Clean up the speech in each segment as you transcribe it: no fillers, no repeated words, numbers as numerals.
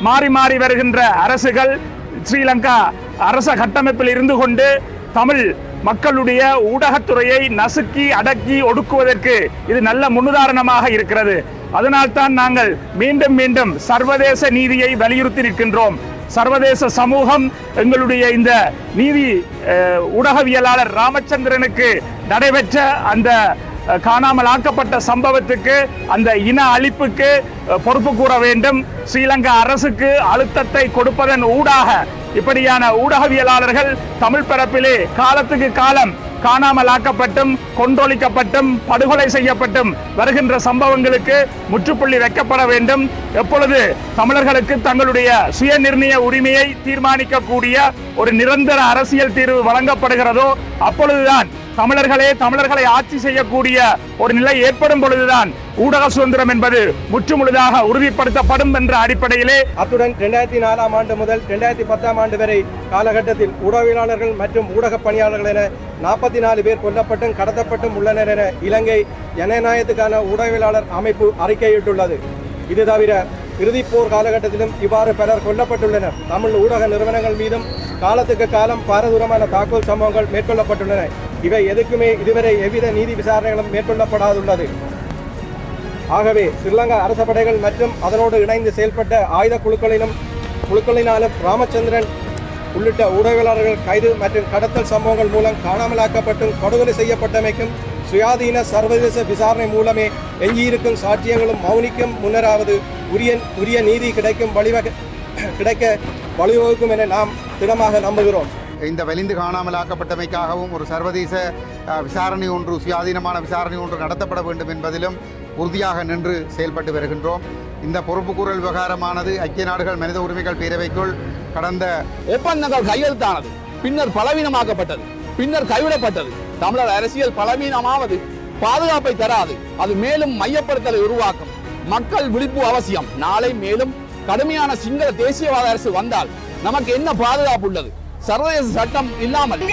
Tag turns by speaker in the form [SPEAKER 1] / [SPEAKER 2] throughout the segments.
[SPEAKER 1] மாறி மாறி வருகின்ற அரசுகள் ஸ்ரீலங்கா அரச கட்டமைப்பில் இருந்து கொண்டு தமிழ் மக்களுடைய ஊடகத்துறையை நசுக்கி அடக்கி ஒடுக்குவதற்கு இது நல்ல முன்னுதாரணமாக இருக்கிறது. அதனால்தான் நாங்கள் மீண்டும் மீண்டும் சர்வதேச நீதியை வலியுறுத்தி நிற்கின்றோம். சர்வதேச சமூகம் எங்களுடைய இந்த நீதி ஊடகவியலாளர் ராமச்சந்திரனுக்கு நடைபெற்ற அந்த காணாமல் ஆக்கப்பட்ட சம்பவத்துக்கு, அந்த இன அழிப்புக்கு பொறுப்பு கூற வேண்டும். ஸ்ரீலங்கா அரசுக்கு அழுத்தத்தை கொடுப்பதன் ஊடாக இப்படியான ஊடகவியலாளர்கள் தமிழ் பரப்பிலே காலத்துக்கு காலம் காணாமல் ஆக்கப்பட்டும் கொன்றொழிக்கப்பட்டும் படுகொலை செய்யப்பட்டும் வருகின்ற சம்பவங்களுக்கு முற்றுப்புள்ளி வைக்கப்பட வேண்டும். எப்பொழுது தமிழர்களுக்கு தங்களுடைய சுய நிர்ணய உரிமையை தீர்மானிக்கக்கூடிய ஒரு நிரந்தர அரசியல் தீர்வு வழங்கப்படுகிறதோ அப்பொழுதுதான் தமிழர்களை ஆட்சி செய்யக்கூடிய ஒரு நிலை ஏற்படும் பொழுதுதான் ஊடக சுதந்திரம் என்பது முற்றுமுழுதாக உறுதிப்படுத்தப்படும் என்ற அடிப்படையிலே
[SPEAKER 2] அத்துடன் 2004 ஆண்டு முதல் 2010 ஆண்டு வரை காலகட்டத்தில் ஊடகவியலாளர்கள் மற்றும் ஊடக பணியாளர்கள் என 44 பேர் கொல்லப்பட்டும் கடத்தப்பட்டும் உள்ளனர் என இலங்கை ஜனநாயகத்துக்கான ஊடகவியலாளர் அமைப்பு அறிக்கையிட்டுள்ளது. இது தவிர இறுதிப் போர் காலகட்டத்திலும் இவ்வாறு பலர் கொல்லப்பட்டுள்ளனர். தமிழ் ஊடக நிறுவனங்கள் மீதும் காலத்துக்கு காலம் பாரதூரமான தாக்குதல் சம்பவங்கள் மேற்கொள்ளப்பட்டுள்ளன. இவை எதுக்குமே இதுவரை எவ்வித நீதி விசாரணைகளும் மேற்கொள்ளப்படாதுள்ளது. ஆகவே ஸ்ரீலங்கா அரச படைகள் மற்றும் அதனோடு இணைந்து செயல்பட்ட ஆயுத குழுக்களினாலும் ராமச்சந்திரன் உள்ளிட்ட ஊடகவியலாளர்கள் கைது மற்றும் கடத்தல் சம்பவங்கள் மூலம் காணாமலாக்கப்பட்டும் படுகொலை செய்யப்பட்டமைக்கும் சுயாதீன சர்வதேச விசாரணை மூலமே எஞ்சியிருக்கும் சாட்சியங்களும் மௌனிக்கும் முன்னராவது உரிய நீதி கிடைக்க வழிவகுக்கும் என நாம் திடமாக நம்புகிறோம்.
[SPEAKER 3] இந்த வலிந்து காணாமலாக்கப்பட்டமைக்காகவும் ஒரு சர்வதேச விசாரணை ஒன்று, சுயாதீனமான விசாரணை ஒன்று நடத்தப்பட வேண்டும் என்பதிலும் உறுதியாக நின்று செயல்பட்டு வருகின்றோம். இந்த பொறுப்புக்கூறல் விவகாரமானது ஐக்கிய நாடுகள் மனித உரிமைகள் பேரவைக்குள் கடந்த
[SPEAKER 4] ஒப்பந்தங்கள் கையெழுத்தானது, பின்னர் பலவீனமாக்கப்பட்டது, பின்னர் கைவிடப்பட்டது. தமிழர் அரசியல் பலவீனமாவது பாதுகாப்பை தராது, அது மேலும் மையப்படுத்தலை உருவாக்கும். மக்கள் விழிப்பு அவசியம். நாளை மேலும் கடுமையான சிங்கள தேசியவாத அரசு வந்தால் நமக்கு என்ன பாதுகாப்பு உள்ளது? சர்வதேச சட்டம் இல்லாமல்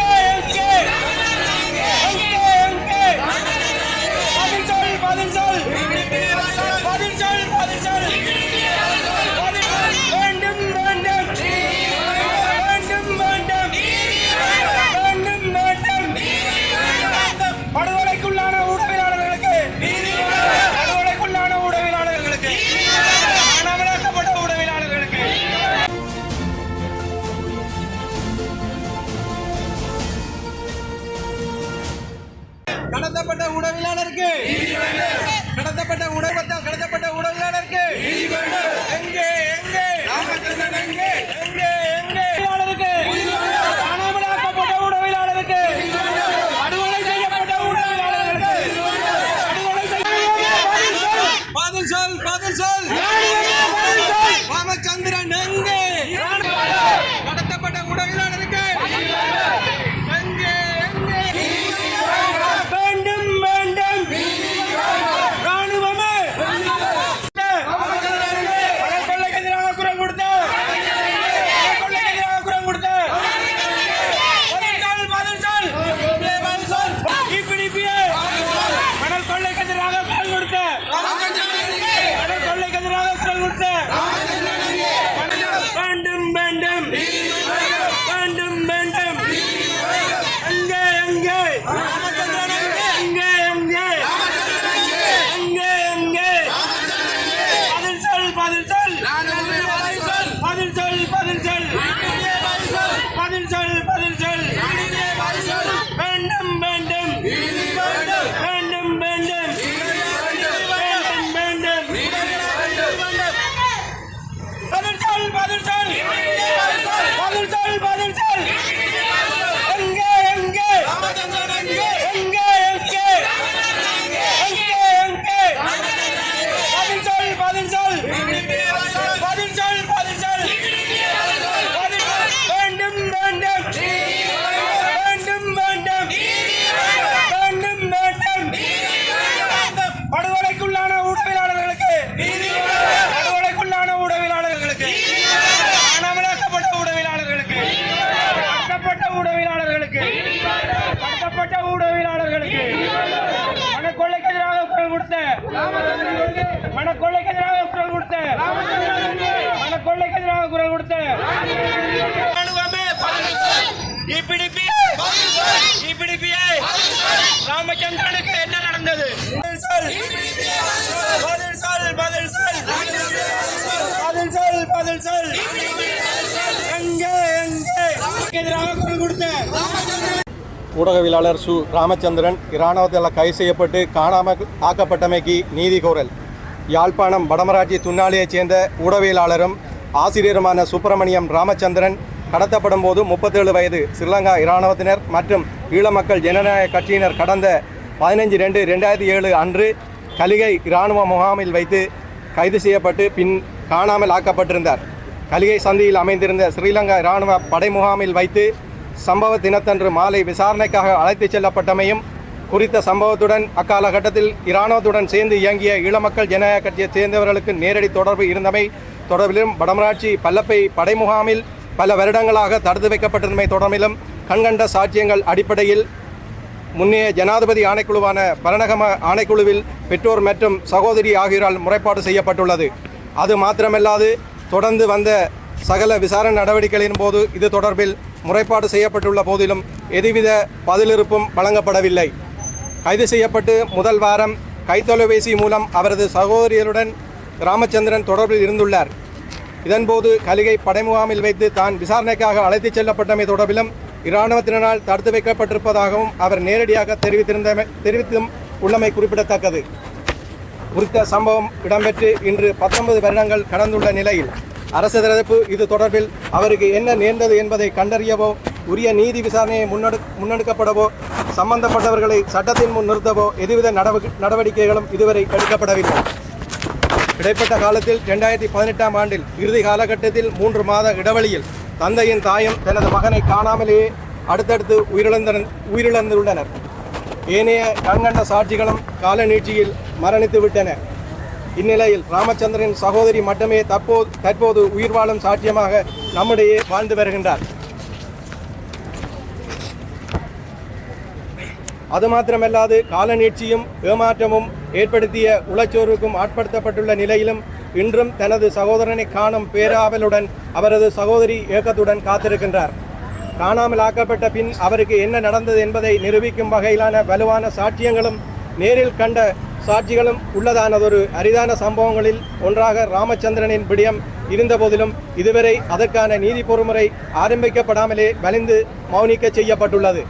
[SPEAKER 2] கடத்தப்பட்ட உடவியலாளருக்கு கடத்தப்பட்ட உடவியலாளருக்கு எங்கே எங்கே எங்கே எங்கே காணாமலாக்கப்பட்ட உடவியலாளருக்கு படுகொலை செய்யப்பட்ட உடவியலாளருக்கு பதில் சொல் ராமச்சந்திரன் எங்கே கடத்தப்பட்ட உடவியலாளருக்கு மனக்கொள்ளைக்கு எதிராக குரல் கொடுத்த
[SPEAKER 5] ராமச்சந்திரனுக்கு என்ன நடந்தது? பதில் சொல். எங்கே எதிராக குரல் கொடுத்த
[SPEAKER 2] ஊடகவியலாளர் ராமச்சந்திரன் இராணுவத்தில் கைது செய்யப்பட்டு காணாமல் ஆக்கப்பட்டமைக்கு நீதி கோரல். யாழ்ப்பாணம் வடமராட்சி துன்னாலியைச் சேர்ந்த ஊடகவியலாளரும் ஆசிரியருமான சுப்பிரமணியம் ராமச்சந்திரன் கடத்தப்படும் போது 37 வயது ஸ்ரீலங்கா இராணுவத்தினர் மற்றும் ஈழ மக்கள் ஜனநாயக கட்சியினர் கடந்த 15/2/2007 அன்று கலிகை இராணுவ முகாமில் வைத்து கைது செய்யப்பட்டு பின் காணாமல் ஆக்கப்பட்டிருந்தார். கலிகை சந்தியில் அமைந்திருந்த ஸ்ரீலங்கா இராணுவ படை முகாமில் வைத்து சம்பவ தினத்தன்று மாலை விசாரணைக்காக அழைத்துச் செல்லப்பட்டமையும் குறித்த சம்பவத்துடன் அக்காலகட்டத்தில் இராணுவத்துடன் சேர்ந்து இயங்கிய ஈழமக்கள் ஜனநாயக கட்சியைச் சேர்ந்தவர்களுக்கு நேரடி தொடர்பு இருந்தமை தொடர்பிலும் வடமராட்சி பல்லப்பை படை முகாமில் பல வருடங்களாக தடுத்து வைக்கப்பட்டிருந்தமை தொடர்பிலும் கண்கண்ட சாட்சியங்கள் அடிப்படையில் முன்னைய ஜனாதிபதி ஆணைக்குழுவான பரணகம ஆணைக்குழுவில் பெற்றோர் மற்றும் சகோதரி ஆகியோரால் முறைப்பாடு செய்யப்பட்டுள்ளது. அது மாத்திரமல்லாது தொடர்ந்து வந்த சகல விசாரணை நடவடிக்கைகளின் போது இது தொடர்பில் முறைப்பாடு செய்யப்பட்டுள்ள போதிலும் எதுவித பதிலிருப்பும் வழங்கப்படவில்லை. கைது செய்யப்பட்டு முதல் வாரம் கைத்தொலைபேசி மூலம் அவரது சகோதரியருடன் ராமச்சந்திரன் தொடர்பில் இருந்துள்ளார். இதன்போது கலிகை படை முகாமில் வைத்து தான் விசாரணைக்காக அழைத்துச் செல்லப்பட்டமை தொடர்பிலும் இராணுவத்தினரால் தடுத்து வைக்கப்பட்டிருப்பதாகவும் அவர் நேரடியாக தெரிவித்தும் உள்ளமை குறிப்பிடத்தக்கது. குறித்த சம்பவம் இடம்பெற்று இன்று 19 வருடங்கள் கடந்துள்ள நிலையில் அரசு தரப்பு இது தொடர்பில் அவருக்கு என்ன நேர்ந்தது என்பதை கண்டறியவோ உரிய நீதி விசாரணையை முன்னெடுக்கப்படவோ சம்பந்தப்பட்டவர்களை சட்டத்தின் முன் நிறுத்தவோ எதுவித நடவடிக்கைகளும் இதுவரை எடுக்கப்படவில்லை. இடைப்பட்ட காலத்தில் 2018 ஆண்டில் இறுதி காலகட்டத்தில் 3 மாத இடைவெளியில் தந்தையின் தாயும் தனது மகனை காணாமலேயே அடுத்தடுத்து உயிரிழந்துள்ளனர். ஏனைய கண்கண்ட சாட்சிகளும் கால நீட்சியில் மரணித்து விட்டன. இந்நிலையில் ராமச்சந்திரன் சகோதரி மட்டுமே தற்போது உயிர் வாழும் சாட்சியமாக நம்மிடையே வாழ்ந்து வருகின்றார். அது மாத்திரமல்லாது கால நீட்சியும் ஏமாற்றமும் ஏற்படுத்திய உளச்சோர்வுக்கும் ஆட்படுத்தப்பட்டுள்ள நிலையிலும் இன்றும் தனது சகோதரனை காணும் பேராவலுடன் அவரது சகோதரி ஏக்கத்துடன் காத்திருக்கின்றார். காணாமல் ஆக்கப்பட்ட பின் அவருக்கு என்ன நடந்தது என்பதை நிரூபிக்கும் வகையிலான வலுவான சாட்சியங்களும் நேரில் கண்ட சாட்சிகளும் உள்ளதானதொரு அரிதான சம்பவங்களில் ஒன்றாக ராமச்சந்திரனின் விடயம் இருந்தபோதிலும் இதுவரை அதற்கான நீதி பொறுமுறை ஆரம்பிக்கப்படாமலே வலிந்து மௌனிக்க செய்யப்பட்டுள்ளது.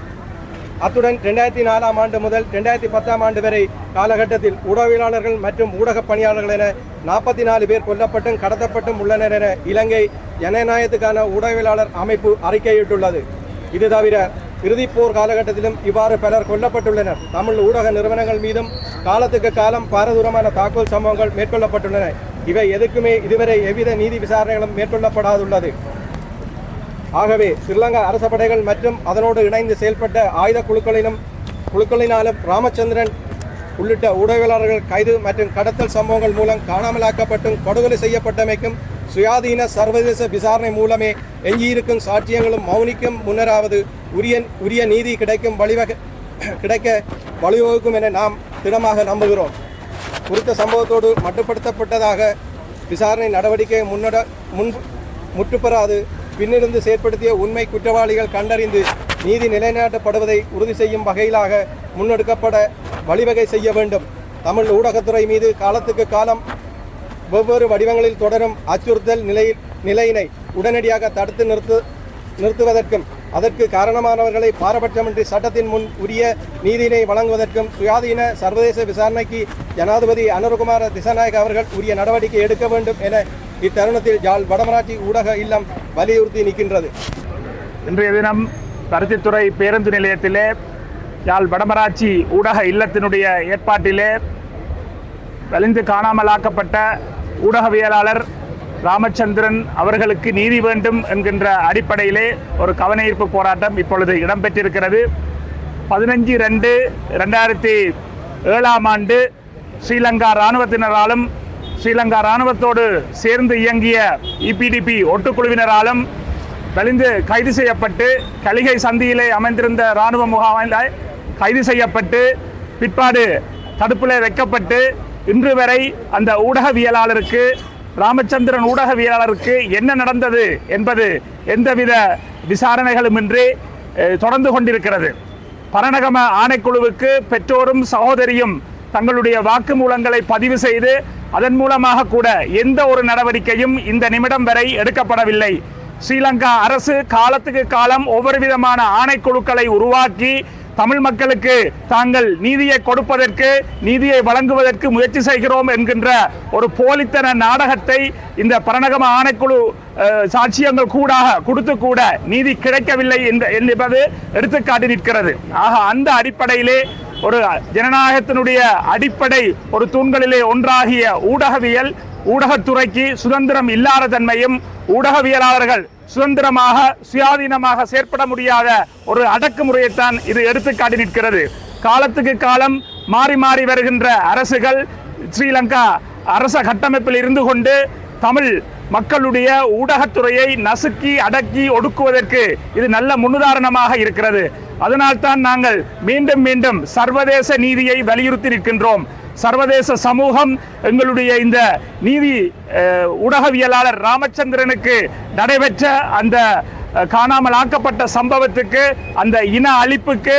[SPEAKER 2] அத்துடன் 2004 ஆண்டு முதல் 2010 ஆண்டு வரை காலகட்டத்தில் ஊடகவியலாளர்கள் மற்றும் ஊடகப் பணியாளர்கள் என 44 பேர் கொல்லப்பட்டும் கடத்தப்பட்டும் உள்ளனர் என இலங்கை ஜனநாயகத்துக்கான ஊடகவியலாளர் அமைப்பு அறிக்கையிட்டுள்ளது. இது தவிர இறுதிப்போர் காலகட்டத்திலும் இவ்வாறு பலர் கொல்லப்பட்டுள்ளனர். தமிழ் ஊடக நிறுவனங்கள் மீதும் காலத்துக்கு காலம் பாரதூரமான தாக்குதல் சம்பவங்கள் மேற்கொள்ளப்பட்டுள்ளன. இவை எதுக்குமே இதுவரை எவ்வித நீதி விசாரணைகளும் மேற்கொள்ளப்படாதுள்ளது. ஆகவே ஸ்ரீலங்கா அரச படைகள் மற்றும் அதனோடு இணைந்து செயல்பட்ட ஆயுத குழுக்களினாலும் ராமச்சந்திரன் உள்ளிட்ட ஊடகவியலாளர்கள் கைது மற்றும் கடத்தல் சம்பவங்கள் மூலம் காணாமலாக்கப்பட்டும் கொடுகொலை செய்யப்பட்டமைக்கும் சுயாதீன சர்வதேச விசாரணை மூலமே எஞ்சியிருக்கும் சாட்சியங்களும் மௌனிக்கும் முன்னராவது உரிய நீதி கிடைக்க வழிவகுக்கும் என நாம் திடமாக நம்புகிறோம். குறித்த சம்பவத்தோடு மட்டுப்படுத்தப்பட்டதாக விசாரணை நடவடிக்கை முற்றுப்பெறாது பின்னிருந்து செயற்படுத்திய உண்மை குற்றவாளிகள் கண்டறிந்து நீதி நிலைநாட்டப்படுவதை உறுதி செய்யும் வகையிலாக முன்னெடுக்கப்பட வழிவகை செய்ய வேண்டும். தமிழ் ஊடகத்துறை மீது காலத்துக்கு காலம் வெவ்வேறு வடிவங்களில் தொடரும் அச்சுறுத்தல் நிலையினை உடனடியாக தடுத்து நிறுத்துவதற்கும் அதற்கு காரணமானவர்களை பாரபட்சமின்றி சட்டத்தின் முன் உரிய நீதியினை வழங்குவதற்கும் சுயாதீன சர்வதேச விசாரணைக்கு ஜனாதிபதி அனுரகுமார திசாநாயக்க அவர்கள் உரிய நடவடிக்கை எடுக்க வேண்டும் என இத்தருணத்தில் யாழ் வடமராட்சி ஊடக இல்லம் வலியுறுத்தி நிற்கின்றது.
[SPEAKER 1] இன்றைய தினம் பருத்தித்துறை பேருந்து நிலையத்திலே யாழ் வடமராட்சி ஊடக இல்லத்தினுடைய ஏற்பாட்டிலே வலிந்து காணாமலாக்கப்பட்ட ஊடகவியலாளர் ராமச்சந்திரன் அவர்களுக்கு நீதி வேண்டும் என்கின்ற அடிப்படையிலே ஒரு கவனஈர்ப்பு போராட்டம் இப்பொழுது இடம்பெற்றிருக்கிறது. 15/2/2007 ஆண்டு ஸ்ரீலங்கா இராணுவத்தினராலும் ஸ்ரீலங்கா இராணுவத்தோடு சேர்ந்து இயங்கிய EPDP ஒட்டுக்குழுவினராலும் வலிந்து கைது செய்யப்பட்டு கலிகை சந்தியிலே அமைந்திருந்த இராணுவ முகாமில் கைது செய்யப்பட்டு பிற்பாடு தடுப்பிலே வைக்கப்பட்டு இன்று வரை அந்த ஊடகவியலாளருக்கு ராமச்சந்திரன் ஊடகவியலாளருக்கு என்ன நடந்தது என்பது எந்தவித விசாரணைகளுமின்றி தொடர்ந்து கொண்டிருக்கிறது. பரணகம ஆணைக்குழுவுக்கு பெற்றோரும் சகோதரியும் தங்களுடைய வாக்குமூலங்களை பதிவு செய்து அதன் மூலமாக கூட எந்த ஒரு நடவடிக்கையும் இந்த நிமிடம் வரை எடுக்கப்படவில்லை. ஸ்ரீலங்கா அரசு காலத்துக்கு காலம் ஒவ்வொரு விதமான ஆணைக்குழுக்களை உருவாக்கி தமிழ் மக்களுக்கு தாங்கள் நீதியை கொடுப்பதற்கு, நீதியை வழங்குவதற்கு முயற்சி செய்கிறோம் என்கின்ற ஒரு போலித்தன நாடகத்தை இந்த பரணகம ஆணைக்குழு சாட்சியங்கள் கொடுத்து கூட நீதி கிடைக்கவில்லை என்பது எடுத்துக்காட்டி நிற்கிறது. ஆக அந்த அடிப்படையிலே ஒரு ஜனநாயகத்தினுடைய அடிப்படை ஒரு தூண்களிலே ஒன்றாகிய ஊடகவியல், ஊடகத்துறைக்கு சுதந்திரம் இல்லாத தன்மையும், ஊடகவியலாளர்கள் சுதந்திரமாக சுயாதீனமாக செயற்பட முடியாத ஒரு அடக்குமுறையைத்தான் இது எடுத்துக்காட்டி நிற்கிறது. காலத்துக்கு காலம் மாறி மாறி வருகின்ற அரசுகள் ஸ்ரீலங்கா அரச கட்டமைப்பில் இருந்து கொண்டு தமிழ் மக்களுடைய ஊடகத்துறையை நசுக்கி அடக்கி ஒடுக்குவதற்கு இது நல்ல முன்னுதாரணமாக இருக்கிறது. அதனால்தான் நாங்கள் மீண்டும் மீண்டும் சர்வதேச நீதியை வலியுறுத்தி நிற்கின்றோம். சர்வதேச சமூகம் எங்களுடைய இந்த நீதி ஊடகவியலாளர் ராமச்சந்திரனுக்கு நடைபெற்ற அந்த காணாமல் ஆக்கப்பட்ட சம்பவத்துக்கு, அந்த இன அழிப்புக்கு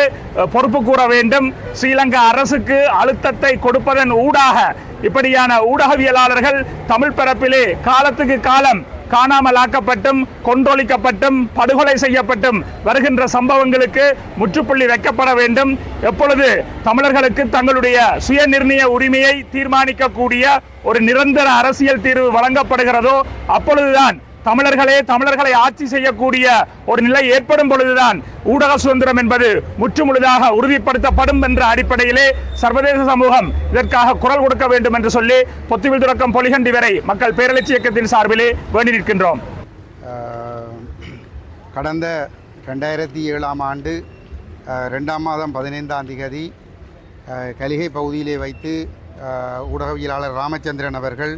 [SPEAKER 1] பொறுப்பு கூற வேண்டும். ஸ்ரீலங்கா அரசுக்கு அழுத்தத்தை கொடுப்பதன் ஊடாக இப்படியான ஊடகவியலாளர்கள் தமிழ் பரப்பிலே காலத்துக்கு காலம் காணாமல் ஆக்கப்பட்டும், கொன்றொழிக்கப்பட்டும், படுகொலை செய்யப்பட்டும் வருகின்ற சம்பவங்களுக்கு முற்றுப்புள்ளி வைக்கப்பட வேண்டும். எப்பொழுது தமிழர்களுக்கு தங்களுடைய சுய நிர்ணய உரிமையை தீர்மானிக்கக்கூடிய ஒரு நிரந்தர அரசியல் தீர்வு வழங்கப்படுகிறதோ அப்பொழுதுதான் தமிழர்களை ஆட்சி செய்யக்கூடிய ஒரு நிலை ஏற்படும் பொழுதுதான் ஊடக சுதந்திரம் என்பது முற்றுமுழுதாக உறுதிப்படுத்தப்படும் என்ற அடிப்படையிலே சர்வதேச சமூகம் இதற்காக குரல் கொடுக்க வேண்டும் என்று சொல்லி பொத்துவில் தொடக்கம் பொலிகண்டி வரை மக்கள் பேரெழுச்சி இயக்கத்தின் சார்பிலே வேண்டி நிற்கின்றோம்.
[SPEAKER 3] கடந்த 2007 ஆண்டு 2ஆம் மாதம் 15ஆம் தேதி கலிகை பகுதியிலே வைத்து ஊடகவியலாளர் ராமச்சந்திரன் அவர்கள்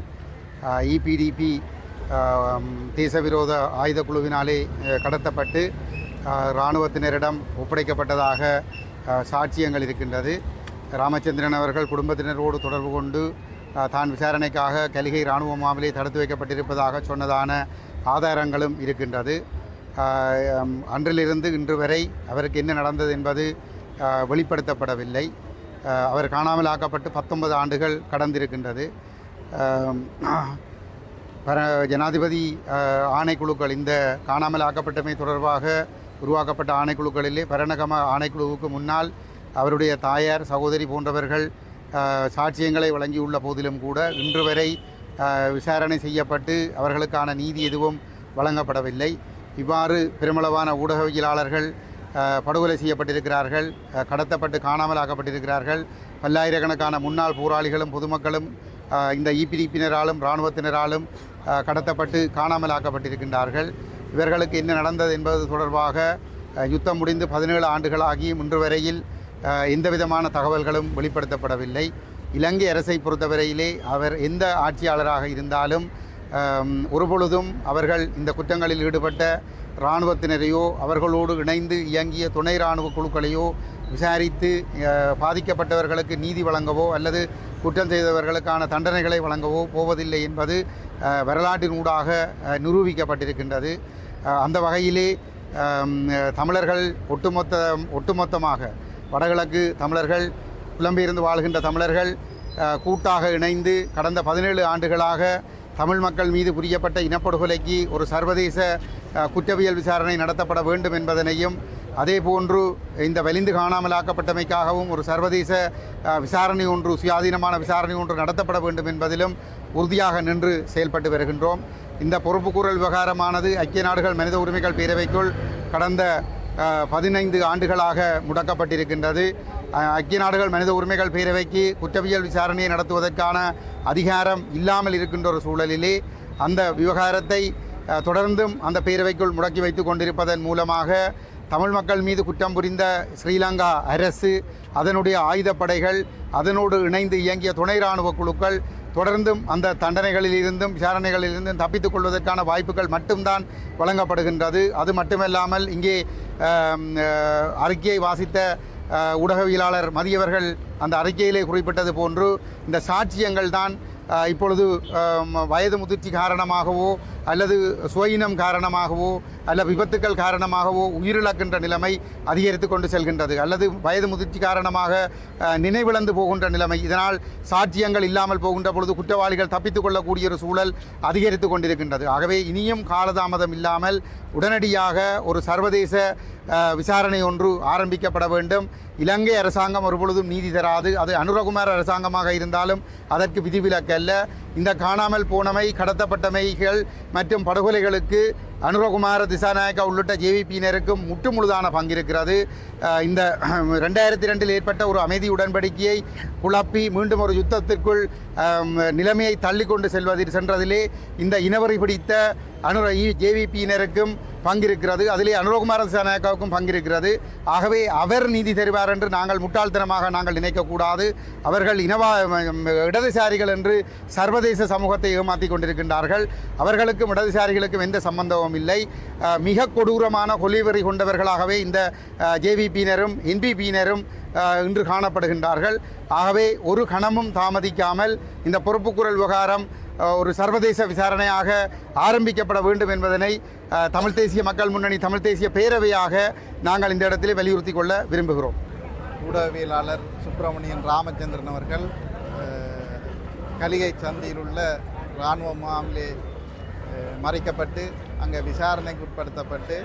[SPEAKER 3] இபிடிபி தேசவிரோத ஆயுத குழுவினாலே கடத்தப்பட்டு இராணுவத்தினரிடம் ஒப்படைக்கப்பட்டதாக சாட்சியங்கள் இருக்கின்றது. ராமச்சந்திரன் அவர்கள் குடும்பத்தினரோடு தொடர்பு கொண்டு தான் விசாரணைக்காக கலிகை இராணுவ முகாமிலே தடுத்து வைக்கப்பட்டிருப்பதாக சொன்னதான ஆதாரங்களும் இருக்கின்றது. அன்றிலிருந்து இன்று வரை அவருக்கு என்ன நடந்தது என்பது வெளிப்படுத்தப்படவில்லை. அவர் காணாமல் ஆக்கப்பட்டு 19 ஆண்டுகள் கடந்திருக்கின்றது. ஜனாதிபதி ஆணைக்குழுக்கள், இந்த காணாமல் ஆக்கப்பட்டமை தொடர்பாக உருவாக்கப்பட்ட ஆணைக்குழுக்களிலே பரணகம ஆணைக்குழுவுக்கு முன்னால் அவருடைய தாயார், சகோதரி போன்றவர்கள் சாட்சியங்களை வழங்கியுள்ள போதிலும் கூட இன்று வரை விசாரணை செய்யப்பட்டு அவர்களுக்கான நீதி எதுவும் வழங்கப்படவில்லை. இவ்வாறு பெருமளவான ஊடகவியலாளர்கள் படுகொலை செய்யப்பட்டிருக்கிறார்கள், கடத்தப்பட்டு காணாமல் ஆக்கப்பட்டிருக்கிறார்கள். பல்லாயிரக்கணக்கான முன்னாள் போராளிகளும் பொதுமக்களும் இந்த இபிடிபியினராலும் இராணுவத்தினராலும் கடத்தப்பட்டு காணாமல் ஆக்கப்பட்டிருக்கின்றார்கள். இவர்களுக்கு என்ன நடந்தது என்பது தொடர்பாக யுத்தம் முடிந்து 17 ஆண்டுகளாகியும் இன்று வரையில் எந்தவிதமான தகவல்களும் வெளிப்படுத்தப்படவில்லை. இலங்கை அரசை பொறுத்தவரையிலே அவர் எந்த ஆட்சியாளராக இருந்தாலும் ஒருபொழுதும் அவர்கள் இந்த குற்றங்களில் ஈடுபட்ட இராணுவத்தினரையோ அவர்களோடு இணைந்து இயங்கிய துணை இராணுவ குழுக்களையோ விசாரித்து பாதிக்கப்பட்டவர்களுக்கு நீதி வழங்கவோ அல்லது குற்றம் செய்தவர்களுக்கான தண்டனைகளை வழங்கவோ போவதில்லை என்பது வரலாற்றின் ஊடாக நிரூபிக்கப்பட்டிருக்கின்றது. அந்த வகையிலே தமிழர்கள் ஒட்டுமொத்தமாக வடகிழக்கு தமிழர்கள், புலம்பெயர்ந்து வாழ்கின்ற தமிழர்கள் கூட்டாக இணைந்து கடந்த 17 ஆண்டுகளாக தமிழ் மக்கள் மீது புரியப்பட்ட இனப்படுகொலைக்கு ஒரு சர்வதேச குற்றவியல் விசாரணை நடத்தப்பட வேண்டும் என்பதனையும், அதே போன்று இந்த வலிந்து காணாமலாக்கப்பட்டமைக்காகவும் ஒரு சர்வதேச விசாரணை ஒன்று, சுயாதீனமான விசாரணை ஒன்று நடத்தப்பட வேண்டும் என்பதிலும் உறுதியாக நின்று செயல்பட்டு வருகின்றோம். இந்த பொறுப்புக்கூறல் விவகாரமானது ஐக்கிய நாடுகள் மனித உரிமைகள் பேரவைக்குள் கடந்த 15 ஆண்டுகளாக முடக்கப்பட்டிருக்கின்றது. ஐக்கிய நாடுகள் மனித உரிமைகள் பேரவைக்கு குற்றவியல் விசாரணையை நடத்துவதற்கான அதிகாரம் இல்லாமல் இருக்கின்ற ஒரு சூழலிலே அந்த விவகாரத்தை தொடர்ந்தும் அந்த பேரவைக்குள் முடக்கி வைத்து கொண்டிருப்பதன் மூலமாக தமிழ் மக்கள் மீது குற்றம் புரிந்த ஸ்ரீலங்கா அரசு, அதனுடைய ஆயுதப்படைகள், அதனோடு இணைந்து இயங்கிய துணை இராணுவ குழுக்கள் தொடர்ந்தும் அந்த தண்டனைகளிலிருந்தும் விசாரணைகளிலிருந்தும் தப்பித்துக் கொள்வதற்கான வாய்ப்புகள் மட்டும்தான் வழங்கப்படுகின்றது. அது மட்டுமல்லாமல் இங்கே அறிக்கையை வாசித்த ஊடகவியலாளர் மதியவர்கள் அந்த அறிக்கையிலே குறிப்பிட்டது போன்று இந்த சாட்சியங்கள் தான் இப்பொழுது வயது முதிர்ச்சி காரணமாகவோ அல்லது சுயினம் காரணமாகவோ அல்ல விபத்துக்கள் காரணமாகவோ உயிரிழக்கின்ற நிலைமை அதிகரித்து கொண்டு செல்கின்றது, அல்லது வயது முதிர்ச்சி காரணமாக நினைவிழந்து போகின்ற நிலைமை. இதனால் சாட்சியங்கள் இல்லாமல் போகின்ற பொழுது குற்றவாளிகள் தப்பித்துக் கொள்ளக்கூடிய ஒரு சூழல் அதிகரித்து கொண்டிருக்கின்றது. ஆகவே இனியும் காலதாமதம் இல்லாமல் உடனடியாக ஒரு சர்வதேச விசாரணை ஒன்று ஆரம்பிக்கப்பட வேண்டும். இலங்கை அரசாங்கம் ஒருபொழுதும் நீதி தராது. அது அனுரகுமார் அரசாங்கமாக இருந்தாலும் அதற்கு விதிவிலக்கு அல்ல. இந்த காணாமல் போனமை, கடத்தப்பட்டமைகள் மற்றும் படுகொலைகளுக்கு அனுரகுமார திசாநாயக்கா உள்ளிட்ட ஜேவிபியினருக்கும் முற்றுமுழுதான பங்கிருக்கிறது. இந்த 2002 ஏற்பட்ட ஒரு அமைதி உடன்படிக்கையை குழப்பி மீண்டும் ஒரு யுத்தத்திற்குள் நிலைமையை தள்ளிக்கொண்டு சென்றதிலே இந்த இனவரி பிடித்த ஜேவிபியினருக்கும் பங்கிருக்கிறது. அதிலே அனுரகுமார திசாநாயக்காவுக்கும் பங்கிருக்கிறது. ஆகவே அவர் நீதி தருவார் என்று நாங்கள் முட்டாள்தனமாக நினைக்கக்கூடாது. அவர்கள் இடதுசாரிகள் என்று சர்வதேச சமூகத்தை ஏமாற்றி கொண்டிருக்கின்றார்கள். அவர்களுக்கும் இடதுசாரிகளுக்கும் எந்த சம்பந்தமும் இல்லை. மிக கொடூரமான கொலைவெறி கொண்டவர்களாகவே இந்த ஜேவிபியினரும் என்பிபியினரும் இன்று காணப்படுகின்றார்கள். ஆகவே ஒரு கணமும் தாமதிக்காமல் இந்த பொறுப்புக்குரல் விவகாரம் ஒரு சர்வதேச விசாரணையாக ஆரம்பிக்கப்பட வேண்டும் என்பதனை தமிழ் தேசிய மக்கள் முன்னணி தமிழ் தேசிய பேரவையாக நாங்கள் இந்த இடத்திலே வலியுறுத்தி கொள்ள விரும்புகிறோம்.
[SPEAKER 6] ஊடகவியலாளர் சுப்பிரமணியன் ராமச்சந்திரன் அவர்கள் கலிகை சந்தியில் உள்ள இராணுவ முகாமிலே மறைக்கப்பட்டு அங்கே விசாரணைக்கு உட்படுத்தப்பட்டு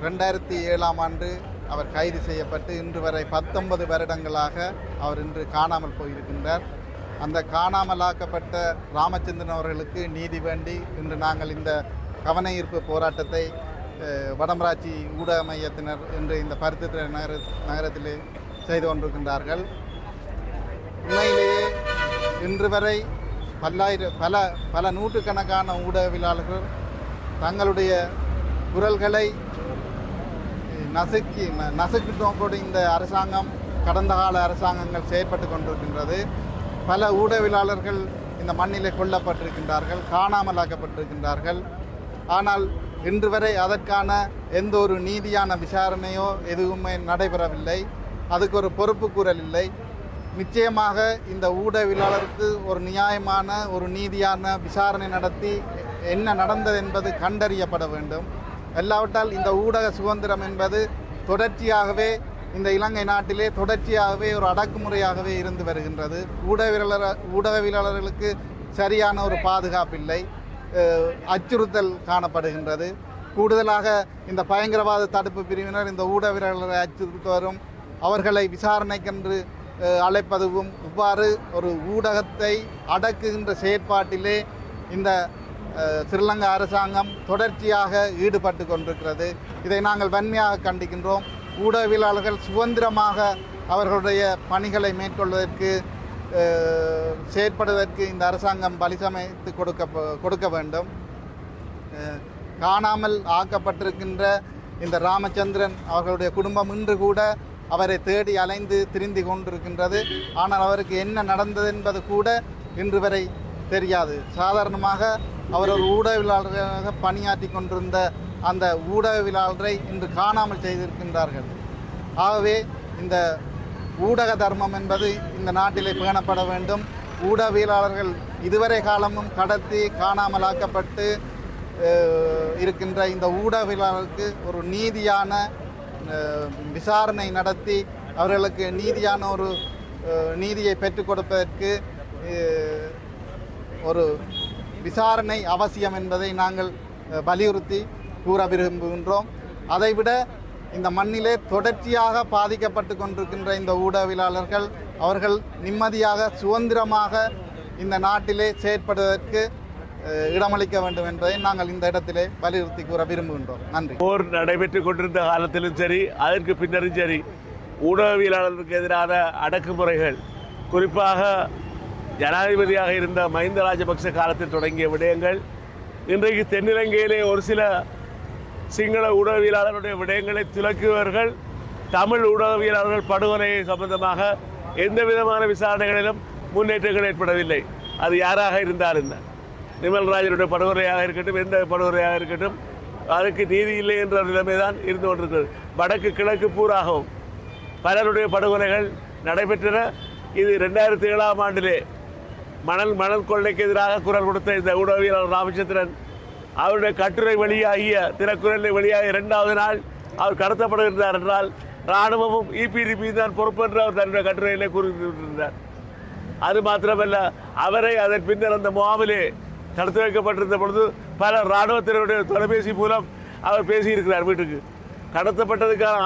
[SPEAKER 6] 2007ஆம் ஆண்டு அவர் கைது செய்யப்பட்டு இன்று வரை 19 வருடங்களாக அவர் இன்று காணாமல் போயிருக்கின்றார். அந்த காணாமலாக்கப்பட்ட ராமச்சந்திரன் அவர்களுக்கு நீதி வேண்டி இன்று நாங்கள் இந்த கவன ஈர்ப்பு போராட்டத்தை வடமராட்சி ஊடக மையத்தினர் இன்று இந்த பருத்தித்துறை நகரத்திலே செய்து கொண்டிருக்கின்றார்கள். உண்மையிலேயே இன்று வரை பல நூற்றுக்கணக்கான ஊடகவியலாளர்கள் தங்களுடைய குரல்களை நசுக்கு நோக்கோடு இந்த அரசாங்கம் கடந்த கால அரசாங்கங்கள் செயற்பட்டு கொண்டிருக்கின்றது. பல ஊடகவியலாளர்கள் இந்த மண்ணிலே கொல்லப்பட்டிருக்கின்றார்கள், காணாமலாக்கப்பட்டிருக்கின்றார்கள். ஆனால் இன்று வரை அதற்கான எந்த ஒரு நீதியான விசாரணையோ எதுவுமே நடைபெறவில்லை. அதுக்கு ஒரு பொறுப்பு கூறல் இல்லை. நிச்சயமாக இந்த ஊடகவியலாளருக்கு ஒரு நியாயமான ஒரு நீதியான விசாரணை நடத்தி என்ன நடந்தது என்பது கண்டறியப்பட வேண்டும். எல்லாவற்றால் இந்த ஊடக சுதந்திரம் என்பது தொடர்ச்சியாகவே இந்த இலங்கை நாட்டிலே தொடர்ச்சியாகவே ஒரு அடக்குமுறையாகவே இருந்து வருகின்றது. ஊடகவியலாளர்களுக்கு சரியான ஒரு பாதுகாப்பில்லை, அச்சுறுத்தல் காணப்படுகின்றது. கூடுதலாக இந்த பயங்கரவாத தடுப்பு பிரிவினர் இந்த ஊடகவியலாளரை அச்சுறுத்தி வரும், அவர்களை விசாரணைக்கென்று அழைப்பதும், இவ்வாறு ஒரு ஊடகத்தை அடக்குகின்ற செயற்பாட்டிலே இந்த ஸ்ரீலங்கா அரசாங்கம் தொடர்ச்சியாக ஈடுபட்டு கொண்டிருக்கிறது. இதை நாங்கள் வன்மையாக கண்டிக்கின்றோம். ஊடகவியலாளர்கள் சுதந்திரமாக அவர்களுடைய பணிகளை மேற்கொள்வதற்கு செயற்படுவதற்கு இந்த அரசாங்கம் வழிசமைத்து கொடுக்க வேண்டும். காணாமல் ஆக்கப்பட்டிருக்கின்ற இந்த ராமச்சந்திரன் அவர்களுடைய குடும்பம் இன்று கூட அவரை தேடி அலைந்து திரிந்து கொண்டிருக்கின்றது. ஆனால் அவருக்கு என்ன நடந்தது என்பது கூட இன்று வரை தெரியாது. சாதாரணமாக அவர் ஒரு ஊடகவியலாளராக பணியாற்றி கொண்டிருந்த அந்த ஊடகவியலாளரை இன்று காணாமல் செய்திருக்கின்றார்கள். ஆகவே இந்த ஊடக தர்மம் என்பது இந்த நாட்டிலே பேணப்பட வேண்டும். ஊடகவியலாளர்கள் இதுவரை காலமும் கடத்தி காணாமலாக்கப்பட்டு இருக்கின்ற இந்த ஊடகவியலாளருக்கு ஒரு நீதியான விசாரணை நடத்தி அவர்களுக்கு நீதியான ஒரு நீதியை பெற்றுக் கொடுப்பதற்கு ஒரு விசாரணை அவசியம் என்பதை நாங்கள் வலியுறுத்தி கூற விரும்புகின்றோம். அதைவிட இந்த மண்ணிலே தொடர்ச்சியாக பாதிக்கப்பட்டு கொண்டிருக்கின்ற இந்த ஊடகவியலாளர்கள் அவர்கள் நிம்மதியாக சுதந்திரமாக இந்த நாட்டிலே செயற்படுவதற்கு இடமளிக்க வேண்டும் என்பதை நாங்கள் இந்த இடத்திலே வலியுறுத்தி கூற விரும்புகின்றோம். நன்றி.
[SPEAKER 7] போர் நடைபெற்று கொண்டிருந்த காலத்திலும் சரி, அதற்கு பின்னரும் சரி, ஊடகவியலாளர்களுக்கு எதிரான அடக்குமுறைகள், குறிப்பாக ஜனாதிபதியாக இருந்த மஹிந்த ராஜபக்ச காலத்தில் தொடங்கிய விடயங்கள் இன்றைக்கு தென்னிலங்கையிலே ஒரு சில சிங்கள ஊடகவியலாளர்களுடைய விடயங்களை துலக்குவர்கள் தமிழ் ஊடகவியலாளர்கள் படுகொலை சம்பந்தமாக எந்த விதமான விசாரணைகளிலும் முன்னேற்றங்கள் ஏற்படவில்லை. அது யாராக இருந்தாலும் நிமல்ராஜனுடைய படுகொலையாக இருக்கட்டும், எந்த படுகொலையாக இருக்கட்டும், அதுக்கு நீதி இல்லை என்ற நிலைமைதான் இருந்து கொண்டிருக்கிறது. வடக்கு கிழக்கு பூராகவும் பலருடைய படுகொலைகள் நடைபெற்றன. இது 2007ஆம் ஆண்டிலே மணல் கொள்ளைக்கு எதிராக குரல் கொடுத்த இந்த ஊடகவியலாளர் ராமச்சந்திரன் அவருடைய கட்டுரை வெளியாகிய தினக்குரலில் வெளியாகிய 2வது நாள் அவர் கடத்தப்படுகின்றார் என்றால் இராணுவமும் EPDP தான் பொறுப்பு என்று அவர் தன்னுடைய கட்டுரையிலே கூறியிருந்தார். அது மாத்திரமல்ல, அவரை அதன் பின்னர் அந்த முகாமிலே தடுத்து வைக்கப்பட்டிருந்த பொழுது பல இராணுவத்தினருடைய தொலைபேசி மூலம் அவர் பேசியிருக்கிறார். வீட்டுக்கு கடத்தப்பட்டதுக்கான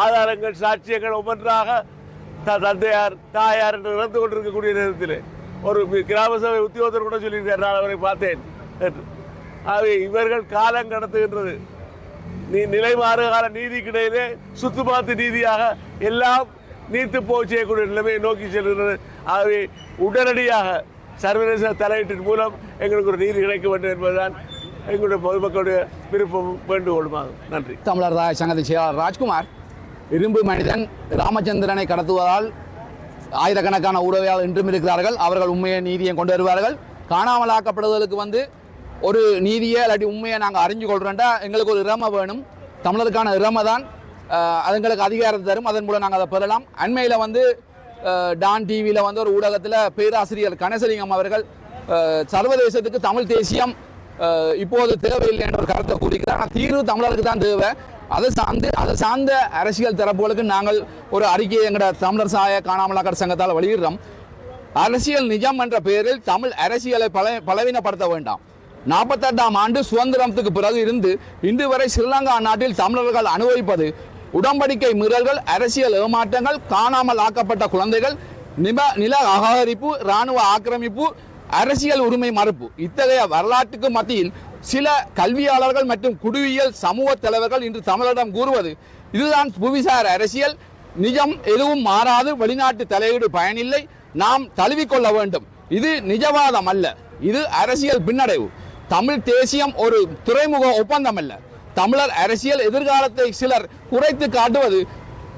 [SPEAKER 7] ஆதாரங்கள் சாட்சியங்கள் ஒவ்வொன்றாக தந்தையார் தாயார் என்று இறந்து கொண்டிருக்கக்கூடிய நேரத்தில் ஒரு கிராம சபை உத்தியோகத்தர் கூட சொல்லியிருக்கார், நான் அவரை பார்த்தேன் என்று. ஆகவே இவர்கள் காலம் கடத்துகின்றது நிலை மாறுகால நீதிக்கு இடையிலே சுத்துமாத்து நீதியாக எல்லாம் நீர்த்து போய் செய்யக்கூடிய நிலைமையை நோக்கி செல்கிறது. ஆகவே உடனடியாக சர்வதேச தலையீட்டின் மூலம் எங்களுக்கு ஒரு நீதி கிடைக்க வேண்டும் என்பதுதான் எங்களுடைய பொதுமக்களுடைய விருப்பமும் வேண்டுகோளுமாகும். நன்றி.
[SPEAKER 4] தமிழர் சங்கத்தின் செயலாளர் ராஜ்குமார். இரும்பு மனிதன் ராமச்சந்திரனை கடத்துவதால் ஆயிரக்கணக்கான ஊடகவியலாளர்கள் இன்றும் இருக்கிறார்கள். அவர்கள் உண்மையை நீதியை கொண்டு வருவார்கள். காணாமலாக்கப்படுவதற்கு ஒரு நீதியை இல்லாட்டி உண்மையை நாங்கள் அறிஞ்சு கொள்கிறோம்டா எங்களுக்கு ஒரு இறமை வேணும். தமிழருக்கான இறமை தான் அது எங்களுக்கு அதிகாரத்தை தரும். அதன் மூலம் நாங்கள் அதை பெறலாம். அண்மையில் டான் டிவியில் ஒரு ஊடகத்தில் பேராசிரியர் கணேசலிங்கம் அவர்கள் சர்வதேசத்துக்கு தமிழ் தேசியம் இப்போது தேவையில்லை என்ற ஒரு கருத்தை கூறுகிறார். ஆனால் தீர்வு தமிழருக்கு தான் தேவை. அதை சார்ந்த அரசியல் தரப்புகளுக்கு நாங்கள் ஒரு அறிக்கையை எங்களோட தமிழர் சாய காணாமலாக்கர் சங்கத்தால் வெளியிடுறோம். அரசியல் நிஜம் என்ற பெயரில் தமிழ் அரசியலை பலவீனப்படுத்த வேண்டாம். 48ஆம் ஆண்டு சுதந்திரத்துக்கு பிறகு இருந்து இன்று வரை ஸ்ரீலங்கா நாட்டில் தமிழர்கள் அனுபவிப்பது உடன்படிக்கை மீறல்கள், அரசியல் ஏமாற்றங்கள், காணாமல் ஆக்கப்பட்ட குழந்தைகள், நில அகரிப்பு, இராணுவ ஆக்கிரமிப்பு, அரசியல் உரிமை மறுப்பு. இத்தகைய வரலாற்றுக்கு மத்தியில் சில கல்வியாளர்கள் மற்றும் குடியியல் சமூக தலைவர்கள் இன்று தமிழரிடம் கூறுவது இதுதான் புவிசார் அரசியல், நிஜம் எதுவும் மாறாது, வெளிநாட்டு தலையீடு பயனில்லை, நாம் தழுவிக்கொள்ள வேண்டும். இது நிஜவாதம் அல்ல, இது அரசியல் பின்னடைவு. தமிழ் தேசியம் ஒரு துறைமுக ஒப்பந்தம் அல்ல. தமிழர் அரசியல் எதிர்காலத்தை சிலர் குறைத்து காட்டுவது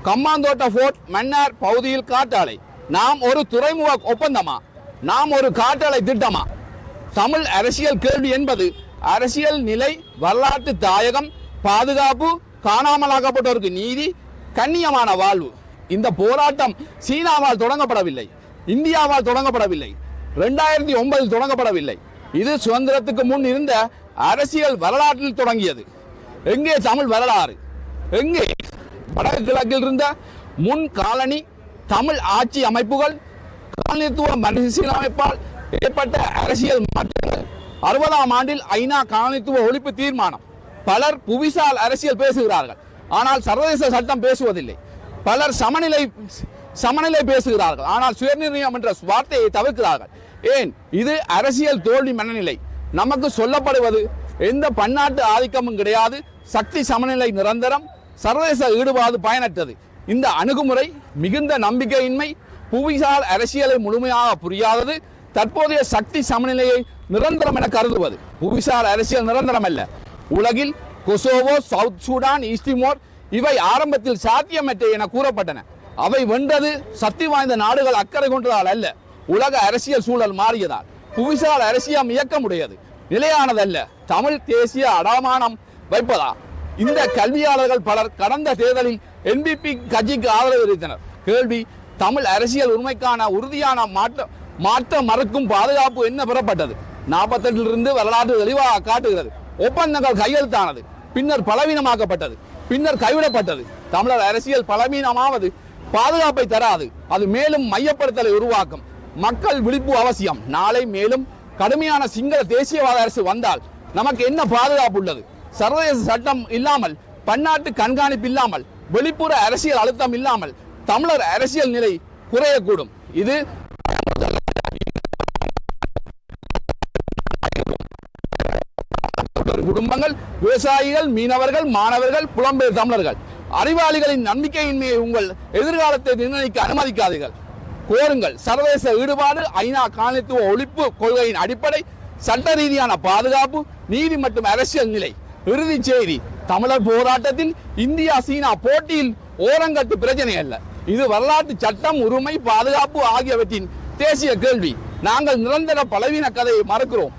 [SPEAKER 4] கம்மாந்தோட்ட ஃபோர்ட் மன்னார் பகுதியில் காட்டாலை. நாம் ஒரு துறைமுக ஒப்பந்தமா? நாம் ஒரு காட்டாலை திட்டமா? தமிழ் அரசியல் கேள்வி என்பது அரசியல் நிலை, வரலாற்று தாயகம், பாதுகாப்பு, காணாமலாக்கப்பட்டோருக்கு நீதி, கண்ணியமான வாழ்வு. இந்த போராட்டம் சீனாவால் தொடங்கப்படவில்லை, இந்தியாவால் தொடங்கப்படவில்லை, 2009 தொடங்கப்படவில்லை. இது சுதந்திரத்துக்கு முன் இருந்த அரசியல் வரலாற்றில் தொடங்கியது. எங்கே தமிழ் வரலாறு? எங்கே வடக்கு கிழக்கில் இருந்த முன் காலனி தமிழ் ஆட்சி அமைப்புகள், காலனித்துவ மறுசீரமைப்பால் ஏற்பட்ட அரசியல் மாற்றங்கள், 60ஆம் ஆண்டில் ஐநா காலனித்துவ ஒழிப்பு தீர்மானம். பலர் புவிசார் அரசியல் பேசுகிறார்கள், ஆனால் சர்வதேச சட்டம் பேசுவதில்லை. பலர் சமநிலை பேசுகிறார்கள், ஆனால் சுயநிர்ணயம் என்ற வார்த்தையை தவிர்க்கிறார்கள். ஏன்? இது அரசியல் தோல்வி மனநிலை. நமக்கு சொல்லப்படுவது எந்த பன்னாட்டு ஆதிக்கமும் கிடையாது, சக்தி சமநிலை நிரந்தரம், சர்வதேச ஈடுபாடு பயனற்றது. இந்த அணுகுமுறை மிகுந்த நம்பிக்கையின்மை, புவிசார் அரசியலை முழுமையாக புரியாதது, தற்போதைய சக்தி சமநிலையை நிரந்தரம் என கருதுவது. புவிசார் அரசியல் நிரந்தரம் அல்ல. உலகில் கொசோவோ, சவுத் சூடான், ஈஸ்டிமோர் இவை ஆரம்பத்தில் சாத்தியமற்ற என கூறப்பட்டன. அவை வென்றது சக்தி வாய்ந்த நாடுகள் அக்கறை கொண்டதால் அல்ல, உலக அரசியல் சூழல் மாறியதால். புவிசார் அரசியல் இயக்கமுடையது, நிலையானதல்ல. தமிழ் தேசிய அடமானம் வைப்பதா? இந்த கல்வியாளர்கள் பலர் கடந்த தேர்தலில் NPP கட்சிக்கு ஆதரவு தெரிவித்தனர். கேள்வி: தமிழ் அரசியல் உரிமைக்கான உறுதியான மாற்ற மறுக்கும் பாதுகாப்பு என்ன பெறப்பட்டது? 48 வரலாற்று தெளிவாக காட்டுகிறது. ஒப்பந்தங்கள் கையெழுத்தானது, பின்னர் பலவீனமாக்கப்பட்டது, பின்னர் கைவிடப்பட்டது. தமிழர் அரசியல் பலவீனமாவது பாதுகாப்பை தராது, அது மேலும் மையப்படுத்தலை உருவாக்கும். மக்கள் விழிப்பு அவசியம். நாளை மேலும் கடுமையான சிங்கள தேசியவாத அரசு வந்தால் நமக்கு என்ன பாதுகாப்பு உள்ளது? சர்வதேச சட்டம் இல்லாமல், பன்னாட்டு கண்காணிப்பு இல்லாமல், வெளிப்புற அரசியல் அழுத்தம் இல்லாமல் தமிழர் அரசியல் நிலை குறையக்கூடும். இது குடும்பங்கள், விவசாயிகள், மீனவர்கள், மாணவர்கள், புலம்பெயர் தமிழர்கள், அறிவாளிகளின் நம்பிக்கையின்மையை உங்கள் எதிர்காலத்தை நிர்ணயிக்க அனுமதிக்காதீர்கள். கோருங்கள் சர்வதேச ஈடுபாடு, ஐநா காலனித்துவ ஒழிப்பு கொள்கையின் அடிப்படை, சட்ட ரீதியான பாதுகாப்பு, நீதி மற்றும் அரசியல் நிலை. இறுதி செய்தி: தமிழர் போராட்டத்தில் இந்தியா சீனா போட்டியில் ஓரங்கட்டு பிரச்சனை அல்ல, இது வரலாற்று சட்டம், உரிமை, பாதுகாப்பு ஆகியவற்றின் தேசிய கேள்வி. நாங்கள் நிரந்தர பலவீன கதையை மறக்கிறோம்,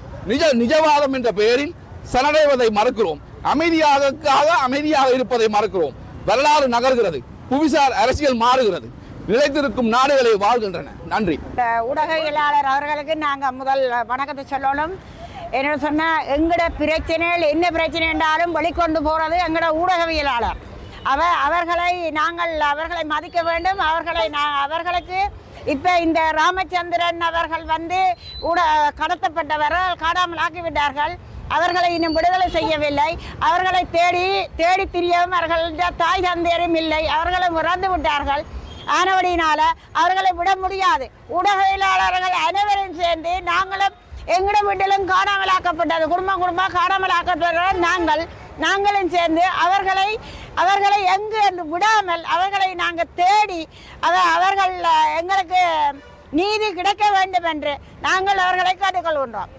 [SPEAKER 4] நிஜவாதம் என்ற பெயரில் சரணடைவதை மறக்கிறோம், அமைதியாக இருப்பதை மறக்கிறோம். வரலாறு நகர்கிறது, புவிசார் அரசியல் மாறுகிறது, நிலைத்திருக்கும் நாடுகளை வாழ்கின்றன. நன்றி.
[SPEAKER 8] ஊடகவியலாளர் அவர்களுக்கு நாங்கள் முதல் வணக்கத்தை சொல்லணும். என்ன சொன்னால் எங்களோட பிரச்சனைகள் என்ன பிரச்சனை என்றாலும் வெளிக்கொண்டு போகிறது எங்களோட ஊடகவியலாளர். அவர்களை மதிக்க வேண்டும். அவர்களுக்கு இப்போ இந்த ராமச்சந்திரன் அவர்கள் வந்து கடத்தப்பட்டவர்கள் காணாமல் ஆக்கிவிட்டார்கள். அவர்களை இன்னும் விடுதலை செய்யவில்லை. அவர்களை தேடி திரியவும் அவர்களுடைய தாய் தந்தையரும் இல்லை. அவர்களை இறந்து விட்டார்கள். ஆனவடியினால அவர்களை விட முடியாது. ஊடகவியலாளர்கள் அனைவரும் சேர்ந்து நாங்களும் எங்களோட வீட்டிலும் காணாமலாக்கப்பட்டது குடும்பம் காணாமலாக்கப்பட்ட நாங்களும் சேர்ந்து அவர்களை எங்கு என்று விடாமல் அவர்களை நாங்கள் தேடி அவர்கள் எங்களுக்கு நீதி கிடைக்க வேண்டும் என்று நாங்கள் அவர்களை கேட்டுக்கொள்கின்றோம்.